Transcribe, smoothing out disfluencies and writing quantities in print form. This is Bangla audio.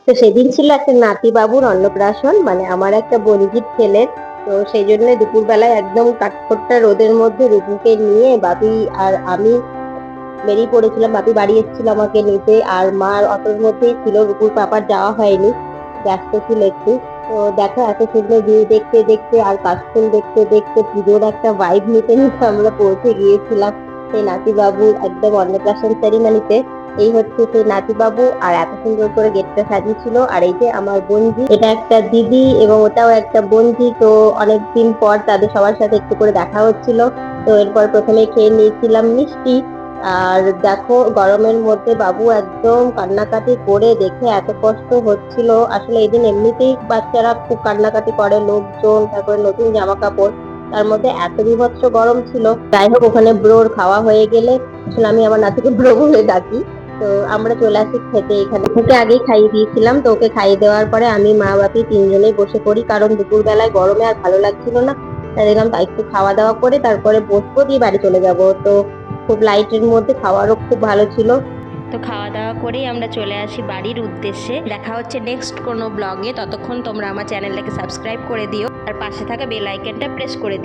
তো সেদিন ছিল একটা নাতি বাবুর অন্নপ্রাশন, মানে আমার একটা বোনজির ছেলের। তো সেই জন্য দুপুরবেলায় একদম কাঠখোট্টা রোদের মধ্যে রুবুকে নিয়ে বাপি আর আমি বেরিয়ে পড়েছিলাম। বাপি বাড়ি এসেছিল আমাকে নিতে, আর মা অটোর মধ্যেই ছিল। রুপুর পাপার যাওয়া হয়নি, ব্যস্ত ছিল একটু। তো দেখো, এত সুন্দর ভিউ দেখতে দেখতে আর কাশফুল দেখতে দেখতে পুজোর একটা ভাইব নিতে নিতে আমরা পৌঁছে গিয়েছিলাম সেই নাতি বাবুর একদম অন্নপ্রাশন সেরিমনিতে। এই হচ্ছে সেই নাতি বাবু, আর এত সুন্দর করে গেটটা সাজিয়েছিল। আর এই যে আমার বোনজি, এটা একটা দিদি এবং ওটাও একটা বোনজি। তো অনেকদিন পর তাদের সবার সাথে একটু করে দেখা হচ্ছিল। তো এরপর প্রথমে খেয়ে নিয়েছিলাম মিষ্টি। আর দেখো, গরমের মধ্যে বাবু একদম কান্নাকাটি করে, দেখে এত কষ্ট হচ্ছিল। আসলে এই দিন এমনিতেই বাচ্চারা খুব কান্নাকাটি করে, লোকজন, তারপরে নতুন জামা কাপড়, তার মধ্যে এত বীভৎস গরম ছিল। যাই হোক, ওখানে ব্রোর খাওয়া হয়ে গেলে, আসলে আমি আমার নাতিকে ব্রো বলে ডাকি, তো আমরা চলে আসি খেতে। এখানে ওকে আগেই খাইয়ে দিয়েছিলাম। তো ওকে খাইয়ে দেওয়ার পরে আমি মা বাপি তিনজনেই বসে পড়ি, কারণ দুপুর বেলায় গরমে আর ভালো লাগছিল না। তাই দেখলাম তাই একটু খাওয়া দাওয়া করে তারপরে বসবো, দিয়ে বাড়ি চলে যাব। তো খুব লাইটের মধ্যে, খাওয়ারও খুব ভালো ছিল। তো খাওয়া দাওয়া করেই আমরা চলে আসি বাড়ির উদ্দেশ্যে। দেখা হচ্ছে নেক্সট কোনো ব্লগে। ততক্ষণ তোমরা আমার চ্যানেলটাকে সাবস্ক্রাইব করে দিও আর পাশে থাকা বেল আইকনটা প্রেস করে দিও।